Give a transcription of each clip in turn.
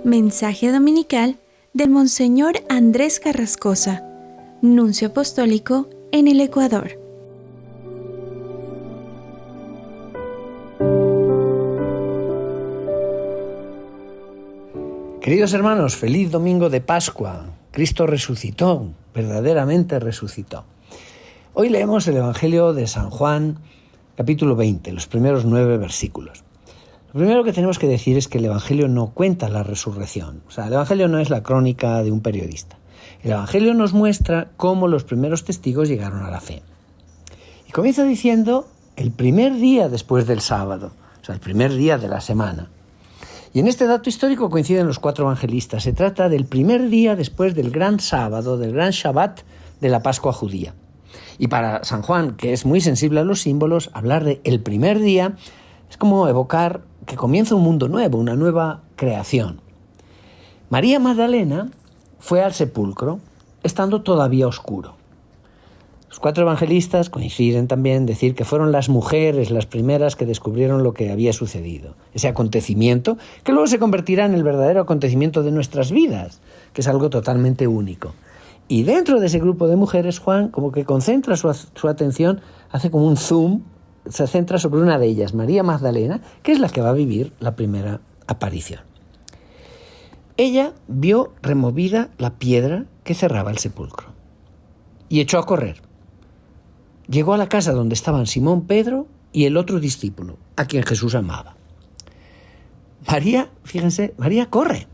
Mensaje dominical del Monseñor Andrés Carrascosa, Nuncio Apostólico en el Ecuador. Queridos hermanos, feliz domingo de Pascua. Cristo resucitó, verdaderamente resucitó. Hoy leemos el Evangelio de San Juan, capítulo 20, los primeros 9 versículos. Lo primero que tenemos que decir es que el Evangelio no cuenta la resurrección. O sea, el Evangelio no es la crónica de un periodista. El Evangelio nos muestra cómo los primeros testigos llegaron a la fe. Y comienza diciendo el primer día después del sábado, o sea, el primer día de la semana. Y en este dato histórico coinciden los 4 evangelistas. Se trata del primer día después del gran sábado, del gran Shabbat de la Pascua judía. Y para San Juan, que es muy sensible a los símbolos, hablar de el primer día es como evocar que comienza un mundo nuevo, una nueva creación. María Magdalena fue al sepulcro estando todavía oscuro. Los 4 evangelistas coinciden también en decir que fueron las mujeres las primeras que descubrieron lo que había sucedido. Ese acontecimiento que luego se convertirá en el verdadero acontecimiento de nuestras vidas, que es algo totalmente único. Y dentro de ese grupo de mujeres, Juan como que concentra su atención, hace como un zoom, se centra sobre una de ellas, María Magdalena, que es la que va a vivir la primera aparición. Ella vio removida la piedra que cerraba el sepulcro y echó a correr. Llegó a la casa donde estaban Simón Pedro y el otro discípulo, a quien Jesús amaba. María, fíjense, María corre.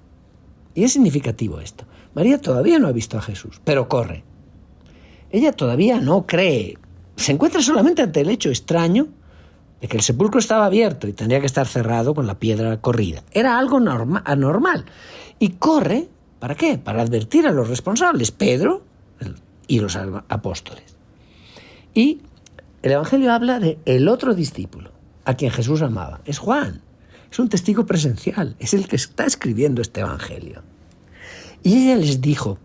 Y es significativo esto. María todavía no ha visto a Jesús, pero corre. Ella todavía no cree. Se encuentra solamente ante el hecho extraño de que el sepulcro estaba abierto y tendría que estar cerrado con la piedra corrida. Era algo anormal. Y corre, ¿para qué? Para advertir a los responsables, Pedro y los apóstoles. Y el Evangelio habla de el otro discípulo, a quien Jesús amaba. Es Juan. Es un testigo presencial. Es el que está escribiendo este Evangelio. Y ella les dijo,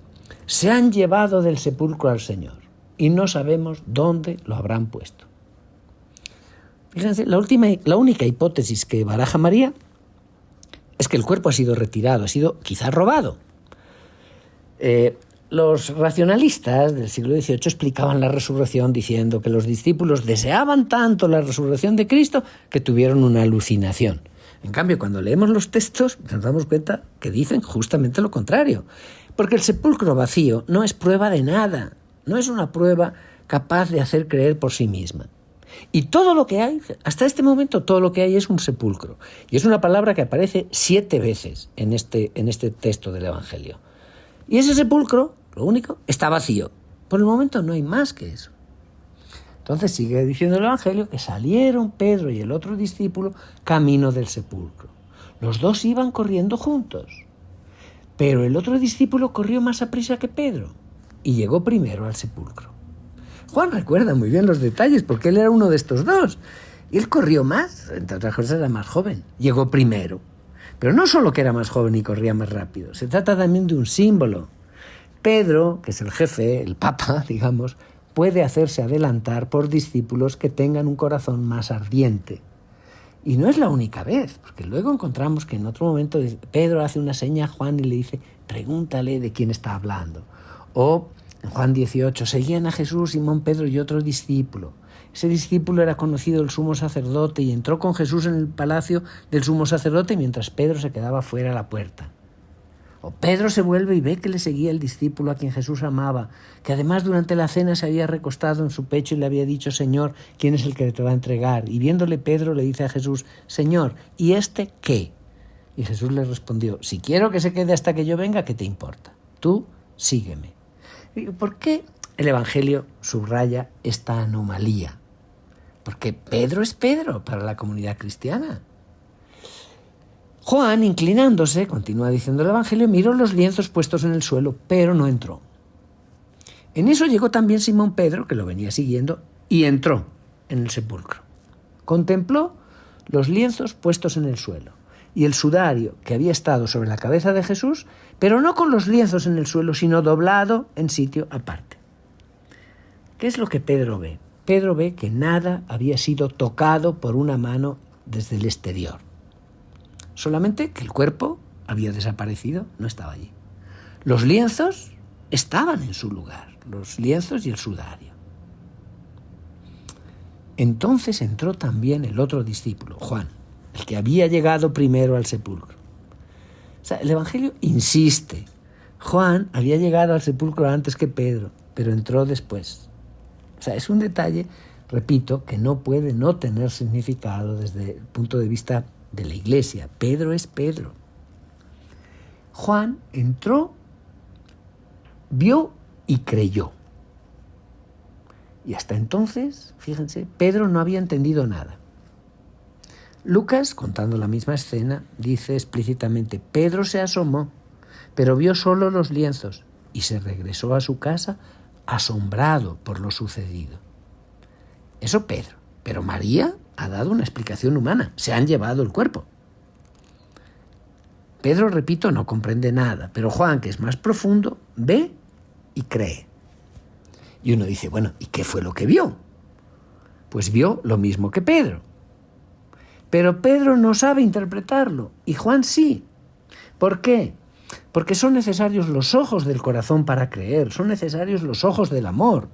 se han llevado del sepulcro al Señor y no sabemos dónde lo habrán puesto. Fíjense, la única hipótesis que baraja María es que el cuerpo ha sido retirado, ha sido quizás robado. Los racionalistas del siglo XVIII explicaban la resurrección diciendo que los discípulos deseaban tanto la resurrección de Cristo que tuvieron una alucinación. En cambio, cuando leemos los textos nos damos cuenta que dicen justamente lo contrario, porque el sepulcro vacío no es prueba de nada, no es una prueba capaz de hacer creer por sí misma. Y todo lo que hay, hasta este momento, todo lo que hay es un sepulcro. Y es una palabra que aparece 7 veces en este texto del Evangelio. Y ese sepulcro, lo único, está vacío. Por el momento no hay más que eso. Entonces sigue diciendo el Evangelio que salieron Pedro y el otro discípulo camino del sepulcro. Los 2 iban corriendo juntos. Pero el otro discípulo corrió más aprisa que Pedro y llegó primero al sepulcro. Juan recuerda muy bien los detalles porque él era uno de estos 2. Y él corrió más, entre otras cosas era más joven. Llegó primero. Pero no solo que era más joven y corría más rápido, se trata también de un símbolo. Pedro, que es el jefe, el papa, digamos, puede hacerse adelantar por discípulos que tengan un corazón más ardiente. Y no es la única vez, porque luego encontramos que en otro momento Pedro hace una seña a Juan y le dice, pregúntale de quién está hablando. O en Juan 18, seguían a Jesús Simón Pedro y otro discípulo. Ese discípulo era conocido el sumo sacerdote y entró con Jesús en el palacio del sumo sacerdote mientras Pedro se quedaba fuera a la puerta. O Pedro se vuelve y ve que le seguía el discípulo a quien Jesús amaba, que además durante la cena se había recostado en su pecho y le había dicho, Señor, ¿quién es el que te va a entregar? Y viéndole Pedro le dice a Jesús, Señor, ¿y este qué? Y Jesús le respondió, si quiero que se quede hasta que yo venga, ¿qué te importa? Tú sígueme. ¿Por qué el Evangelio subraya esta anomalía? Porque Pedro es Pedro para la comunidad cristiana. Juan, inclinándose, continúa diciendo el Evangelio, miró los lienzos puestos en el suelo, pero no entró. En eso llegó también Simón Pedro, que lo venía siguiendo, y entró en el sepulcro. Contempló los lienzos puestos en el suelo y el sudario que había estado sobre la cabeza de Jesús, pero no con los lienzos en el suelo, sino doblado en sitio aparte. ¿Qué es lo que Pedro ve? Pedro ve que nada había sido tocado por una mano desde el exterior. Solamente que el cuerpo había desaparecido, no estaba allí. Los lienzos estaban en su lugar, los lienzos y el sudario. Entonces entró también el otro discípulo, Juan, el que había llegado primero al sepulcro. O sea, el Evangelio insiste. Juan había llegado al sepulcro antes que Pedro, pero entró después. O sea, es un detalle, repito, que no puede no tener significado desde el punto de vista de la Iglesia. Pedro es Pedro. Juan entró, vio y creyó. Y hasta entonces, fíjense, Pedro no había entendido nada. Lucas, contando la misma escena, dice explícitamente: Pedro se asomó, pero vio solo los lienzos y se regresó a su casa asombrado por lo sucedido. Eso Pedro. Pero María ha dado una explicación humana. Se han llevado el cuerpo. Pedro, repito, no comprende nada, pero Juan, que es más profundo, ve y cree. Y uno dice, bueno, ¿y qué fue lo que vio? Pues vio lo mismo que Pedro. Pero Pedro no sabe interpretarlo, y Juan sí. ¿Por qué? Porque son necesarios los ojos del corazón para creer, son necesarios los ojos del amor.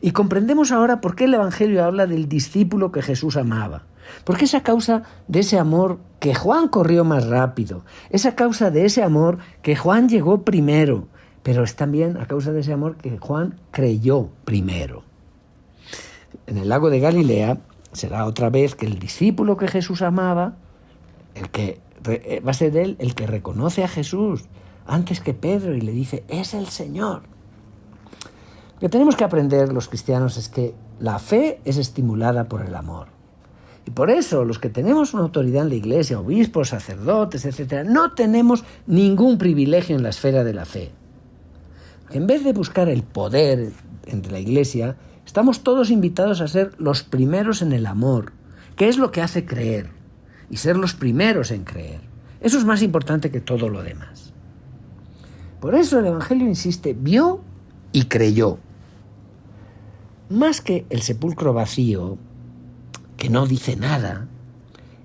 Y comprendemos ahora por qué el Evangelio habla del discípulo que Jesús amaba. Porque es a causa de ese amor que Juan corrió más rápido, es a causa de ese amor que Juan llegó primero, pero es también a causa de ese amor que Juan creyó primero. En el lago de Galilea será otra vez que el discípulo que Jesús amaba, va a ser él el que reconoce a Jesús antes que Pedro y le dice, es el Señor. Lo que tenemos que aprender los cristianos es que la fe es estimulada por el amor. Y por eso los que tenemos una autoridad en la Iglesia, obispos, sacerdotes, etc., no tenemos ningún privilegio en la esfera de la fe. En vez de buscar el poder entre la Iglesia, estamos todos invitados a ser los primeros en el amor, que es lo que hace creer, y ser los primeros en creer. Eso es más importante que todo lo demás. Por eso el Evangelio insiste, vio y creyó. Más que el sepulcro vacío, que no dice nada,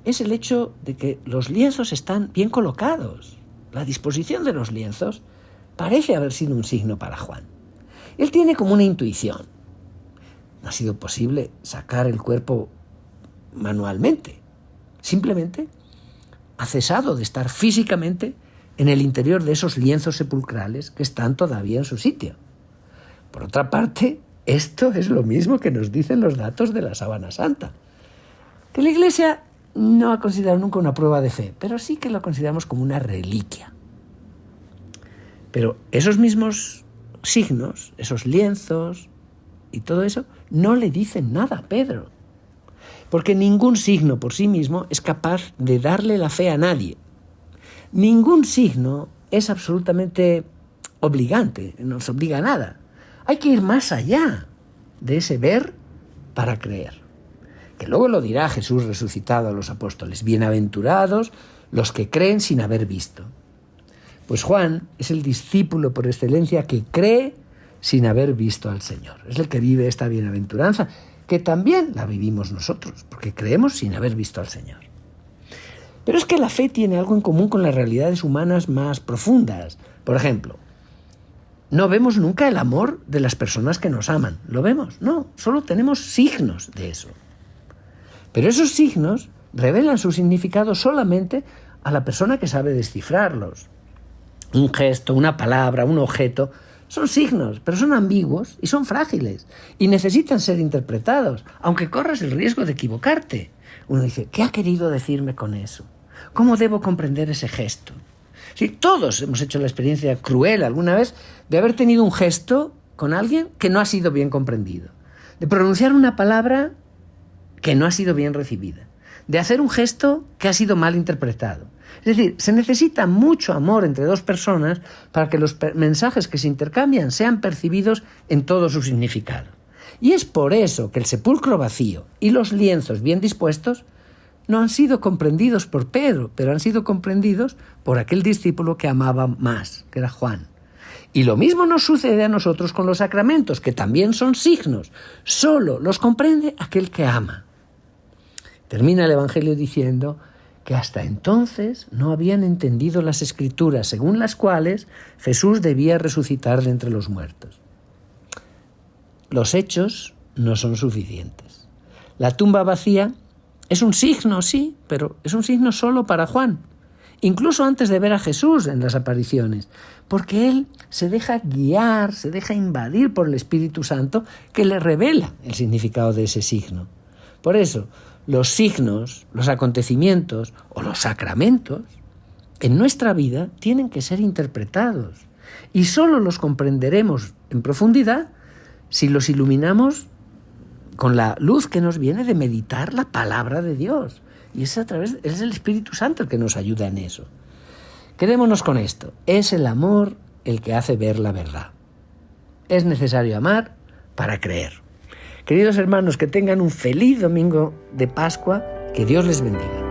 es el hecho de que los lienzos están bien colocados. La disposición de los lienzos parece haber sido un signo para Juan. Él tiene como una intuición. No ha sido posible sacar el cuerpo manualmente. Simplemente ha cesado de estar físicamente en el interior de esos lienzos sepulcrales que están todavía en su sitio. Por otra parte, esto es lo mismo que nos dicen los datos de la sábana santa, que la Iglesia no ha considerado nunca una prueba de fe, pero sí que lo consideramos como una reliquia. Pero esos mismos signos, esos lienzos y todo eso, no le dicen nada a Pedro. Porque ningún signo por sí mismo es capaz de darle la fe a nadie. Ningún signo es absolutamente obligante, no nos obliga a nada. Hay que ir más allá de ese ver para creer. Que luego lo dirá Jesús resucitado a los apóstoles. Bienaventurados los que creen sin haber visto. Pues Juan es el discípulo por excelencia que cree sin haber visto al Señor. Es el que vive esta bienaventuranza, que también la vivimos nosotros, porque creemos sin haber visto al Señor. Pero es que la fe tiene algo en común con las realidades humanas más profundas. Por ejemplo, no vemos nunca el amor de las personas que nos aman. ¿Lo vemos? No, solo tenemos signos de eso. Pero esos signos revelan su significado solamente a la persona que sabe descifrarlos. Un gesto, una palabra, un objeto, son signos, pero son ambiguos y son frágiles y necesitan ser interpretados, aunque corras el riesgo de equivocarte. Uno dice, ¿qué ha querido decirme con eso? ¿Cómo debo comprender ese gesto? Sí, todos hemos hecho la experiencia cruel alguna vez de haber tenido un gesto con alguien que no ha sido bien comprendido, de pronunciar una palabra que no ha sido bien recibida, de hacer un gesto que ha sido mal interpretado. Es decir, se necesita mucho amor entre dos personas para que los mensajes que se intercambian sean percibidos en todo su significado. Y es por eso que el sepulcro vacío y los lienzos bien dispuestos no han sido comprendidos por Pedro, pero han sido comprendidos por aquel discípulo que amaba más, que era Juan. Y lo mismo nos sucede a nosotros con los sacramentos, que también son signos. Solo los comprende aquel que ama. Termina el Evangelio diciendo que hasta entonces no habían entendido las Escrituras, según las cuales Jesús debía resucitar de entre los muertos. Los hechos no son suficientes. La tumba vacía es un signo, sí, pero es un signo solo para Juan, incluso antes de ver a Jesús en las apariciones, porque él se deja guiar, se deja invadir por el Espíritu Santo que le revela el significado de ese signo. Por eso, los signos, los acontecimientos o los sacramentos en nuestra vida tienen que ser interpretados y solo los comprenderemos en profundidad si los iluminamos con la luz que nos viene de meditar la palabra de Dios. Y es el Espíritu Santo el que nos ayuda en eso. Quedémonos con esto. Es el amor el que hace ver la verdad. Es necesario amar para creer. Queridos hermanos, que tengan un feliz domingo de Pascua. Que Dios les bendiga.